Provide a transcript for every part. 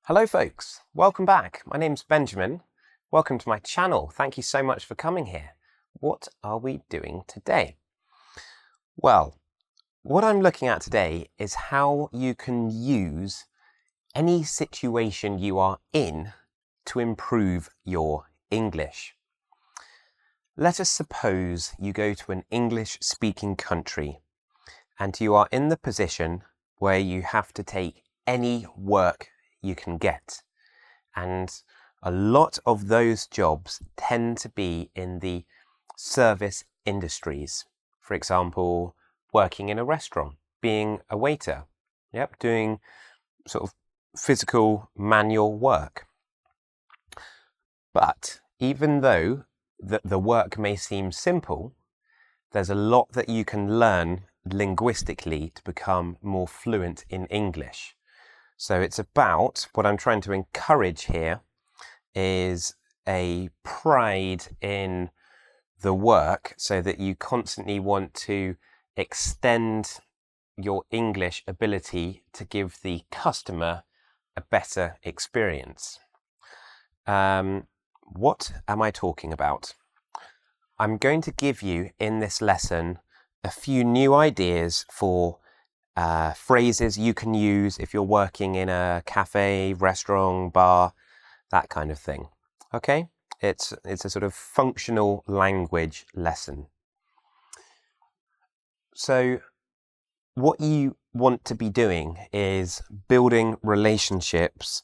Hello folks, welcome back. My name's Benjamin. Welcome to my channel. Thank you so much for coming here. What are we doing today? Well, what I'm looking at today is how you can use any situation you are in to improve your English. Let us suppose you go to an English-speaking country and you are in the position where you have to take any work you can get. And a lot of those jobs tend to be in the service industries. For example, working in a restaurant, being a waiter, doing sort of physical manual work. But even though the work may seem simple, there's a lot that you can learn linguistically to become more fluent in English. So it's about, what I'm trying to encourage here is a pride in the work so that you constantly want to extend your English ability to give the customer a better experience. What am I talking about? I'm going to give you in this lesson a few new ideas for phrases you can use if you're working in a cafe, restaurant, bar, that kind of thing. Okay? It's a sort of functional language lesson. So what you want to be doing is building relationships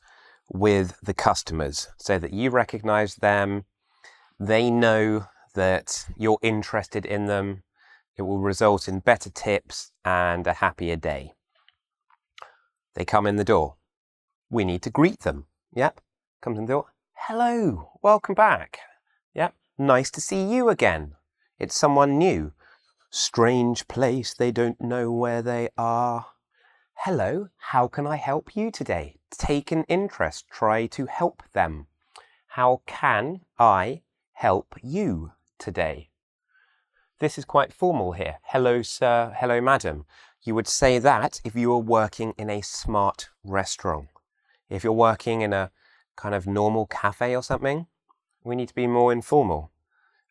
with the customers so that you recognize them, they know that you're interested in them. It will result in better tips and a happier day. They come in the door. We need to greet them. Yep. Comes in the door. Hello, welcome back. Yep. Nice to see you again. It's someone new. Strange place, they don't know where they are. Hello, how can I help you today? Take an interest, try to help them. How can I help you today? This is quite formal here. Hello, sir. Hello, madam. You would say that if you were working in a smart restaurant. If you're working in a kind of normal cafe or something, we need to be more informal.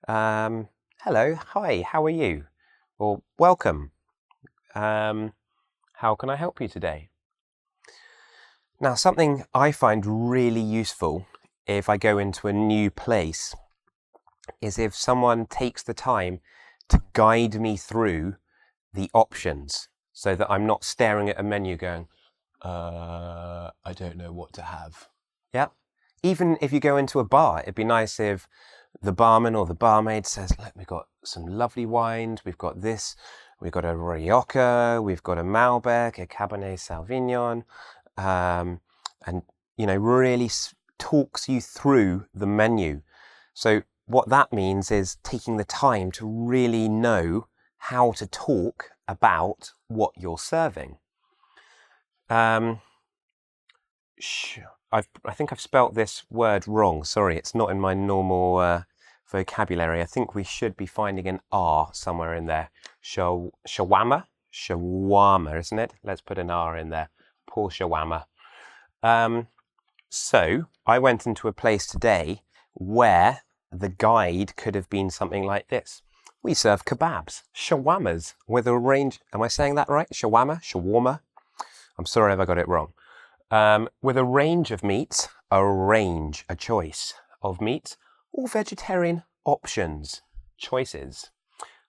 Hello, hi, how are you? Or welcome. How can I help you today? Now, something I find really useful if I go into a new place is if someone takes the time to guide me through the options so that I'm not staring at a menu going, I don't know what to have. Yeah. Even if you go into a bar, it'd be nice if the barman or the barmaid says, look, we've got some lovely wines. We've got this. We've got a Rioja. We've got a Malbec, a Cabernet Sauvignon. And, really talks you through the menu. So what that means is taking the time to really know how to talk about what you're serving. I think I've spelt this word wrong. Sorry, it's not in my normal vocabulary. I think we should be finding an R somewhere in there. Shawarma? Shawarma, isn't it? Let's put an R in there. Poor shawarma. So I went into a place today where the guide could have been something like this. We serve kebabs, shawarmas, with a range. Am I saying that right? Shawarma? I'm sorry if I got it wrong. With a range of meats, a choice of meats, all vegetarian options, choices.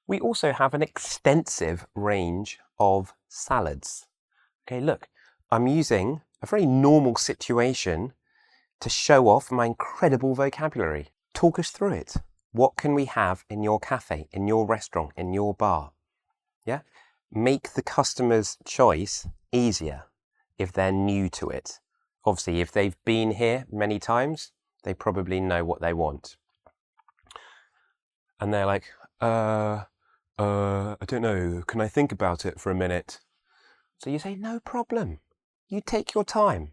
We also have an extensive range of salads. Okay, look, I'm using a very normal situation to show off my incredible vocabulary. Talk us through it. What can we have in your cafe, in your restaurant, in your bar? Yeah? Make the customer's choice easier if they're new to it. Obviously, if they've been here many times, they probably know what they want. And they're like, I don't know, can I think about it for a minute? So you say, no problem. You take your time.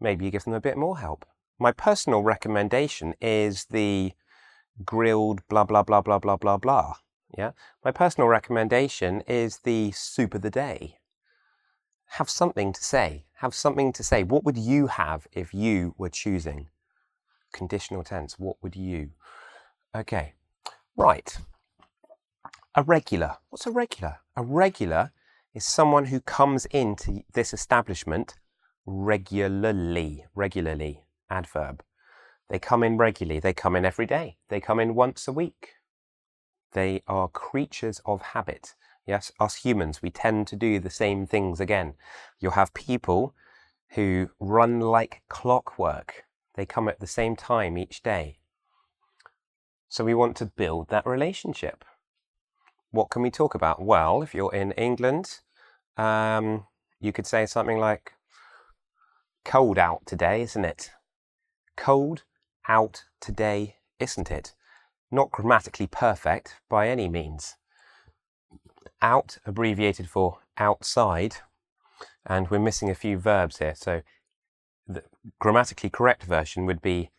Maybe you give them a bit more help. My personal recommendation is the grilled blah, blah, blah, blah, blah, blah, blah. Yeah. My personal recommendation is the soup of the day. have something to say. Have something to say. What would you have if you were choosing? Conditional tense. What would you? Okay. Right. A regular. What's a regular? A regular is someone who comes into this establishment regularly. Regularly. Adverb. They come in regularly. They come in every day. They come in once a week. They are creatures of habit. Yes, us humans, we tend to do the same things again. You'll have people who run like clockwork. They come at the same time each day. So we want to build that relationship. What can we talk about? Well, if you're in England, you could say something like, cold out today, isn't it? Cold out today, isn't it? Not grammatically perfect by any means. Out, abbreviated for outside, and we're missing a few verbs here. So the grammatically correct version would be,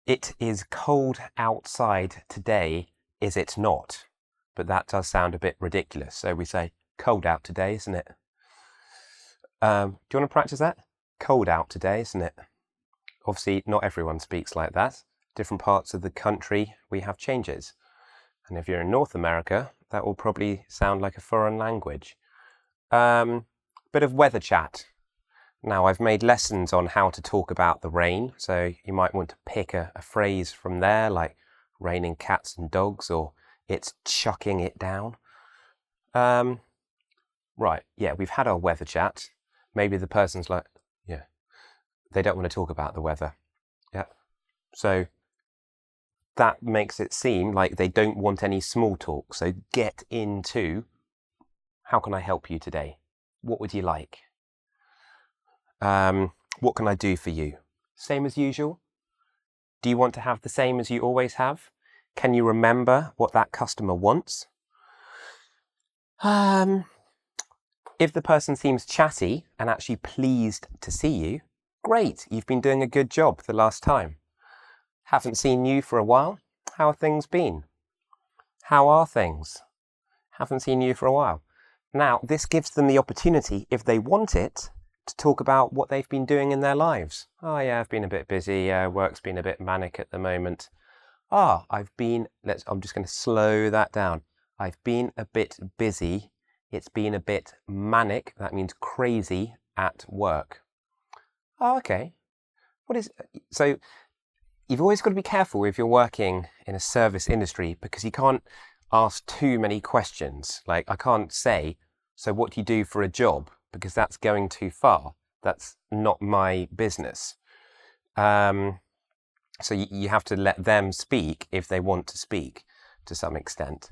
it is cold outside today, is it not? But that does sound a bit ridiculous. So we say, cold out today, isn't it? Do you want to practice that? Cold out today, isn't it? Obviously, not everyone speaks like that. Different parts of the country, we have changes. And if you're in North America, that will probably sound like a foreign language. Bit of weather chat. Now, I've made lessons on how to talk about the rain, so you might want to pick a phrase from there, like raining cats and dogs, or it's chucking it down. Right, yeah, we've had our weather chat. Maybe the person's like, yeah, they don't want to talk about the weather. Yeah, so that makes it seem like they don't want any small talk. So get into, how can I help you today? What would you like? What can I do for you? Same as usual? Do you want to have the same as you always have? Can you remember what that customer wants? If the person seems chatty and actually pleased to see you, great, you've been doing a good job the last time. Haven't seen you for a while. How have things been? How are things? Haven't seen you for a while. Now, this gives them the opportunity, if they want it, to talk about what they've been doing in their lives. Oh yeah, I've been a bit busy. Work's been a bit manic at the moment. I'm just going to slow that down. I've been a bit busy. It's been a bit manic. That means crazy at work. Oh, okay. So you've always got to be careful if you're working in a service industry, because you can't ask too many questions. Like, I can't say, so what do you do for a job? Because that's going too far. That's not my business. So you have to let them speak if they want to speak to some extent.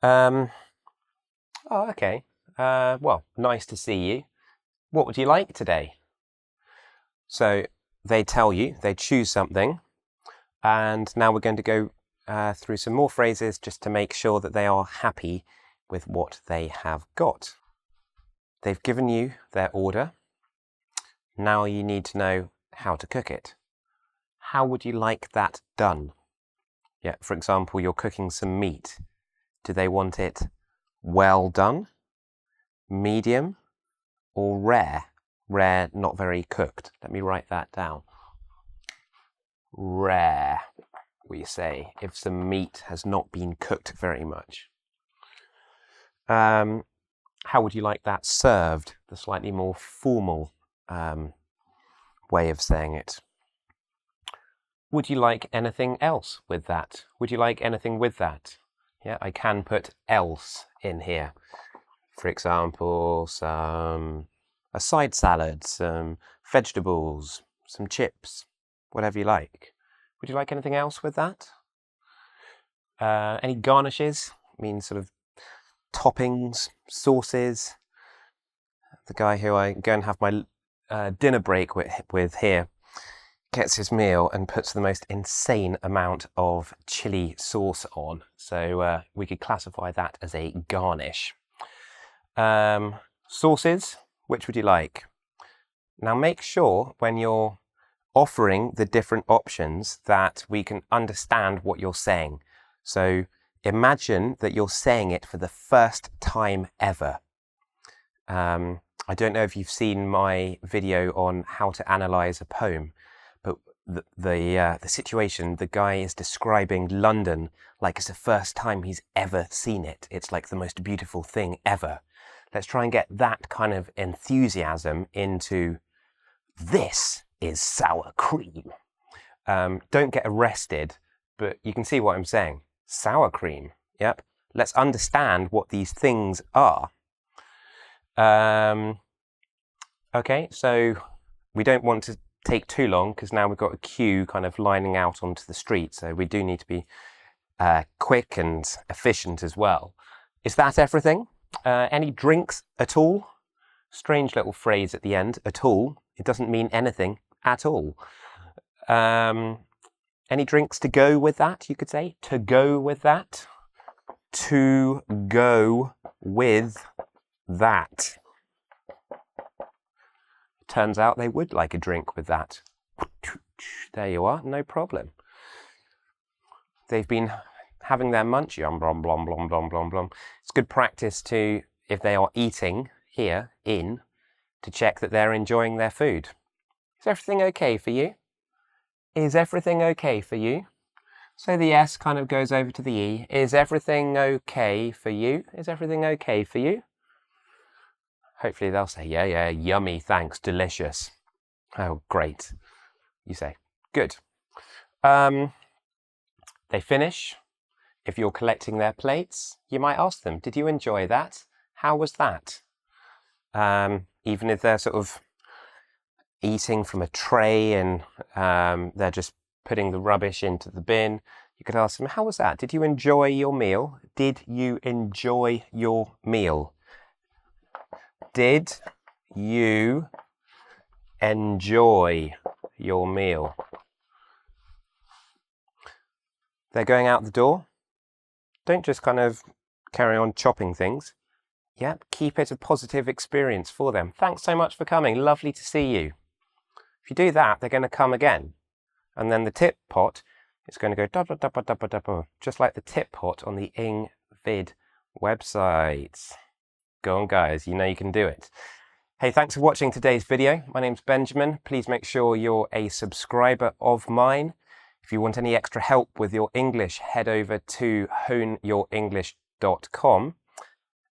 Okay. Well, nice to see you. What would you like today? So they tell you, they choose something. And now we're going to go through some more phrases just to make sure that they are happy with what they have got. They've given you their order. Now you need to know how to cook it. How would you like that done? Yeah, for example, you're cooking some meat. Do they want it well done, medium, or rare? Rare, not very cooked. Let me write that down. Rare, we say, if some meat has not been cooked very much. How would you like that served? The slightly more formal way of saying it. Would you like anything else with that? Would you like anything with that? Yeah, I can put else in here. For example, a side salad, some vegetables, some chips, whatever you like. Would you like anything else with that? Any garnishes? I mean, sort of toppings, sauces. The guy who I go and have my dinner break with here gets his meal and puts the most insane amount of chili sauce on. So we could classify that as a garnish. Sauces, which would you like? Now make sure when you're offering the different options that we can understand what you're saying. So imagine that you're saying it for the first time ever. I don't know if you've seen my video on how to analyze a poem, but the situation, the guy is describing London like it's the first time he's ever seen it. It's like the most beautiful thing ever. Let's try and get that kind of enthusiasm into this is sour cream. Don't get arrested, but you can see what I'm saying. Sour cream. Yep. Let's understand what these things are. Okay, so we don't want to take too long because now we've got a queue kind of lining out onto the street. So we do need to be quick and efficient as well. Is that everything? Any drinks at all? Strange little phrase at the end, at all. It doesn't mean anything at all. Any drinks to go with that, you could say? To go with that? To go with that. Turns out they would like a drink with that. There you are, no problem. They've been having their munch, blom, blom, blom, blom, blom, blom. It's good practice to, if they are eating here, to check that they're enjoying their food. Is everything okay for you? Is everything okay for you? So the S kind of goes over to the E. Is everything okay for you? Is everything okay for you? Hopefully they'll say, yeah, yummy, thanks, delicious. Oh, great. You say, good. They finish. If you're collecting their plates, you might ask them, did you enjoy that? How was that? Even if they're sort of eating from a tray and they're just putting the rubbish into the bin, you could ask them, how was that? Did you enjoy your meal? Did you enjoy your meal? Did you enjoy your meal? They're going out the door. Don't just kind of carry on chopping things. Yep, keep it a positive experience for them. Thanks so much for coming. Lovely to see you. If you do that, they're going to come again. And then the tip pot is going to go da da da da da da, just like the tip pot on the engVid website. Go on, guys. You know you can do it. Hey, thanks for watching today's video. My name's Benjamin. Please make sure you're a subscriber of mine. If you want any extra help with your English, head over to honeyourenglish.com.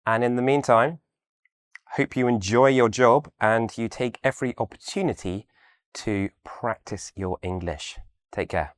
And in the meantime, hope you enjoy your job and you take every opportunity to practice your English. Take care.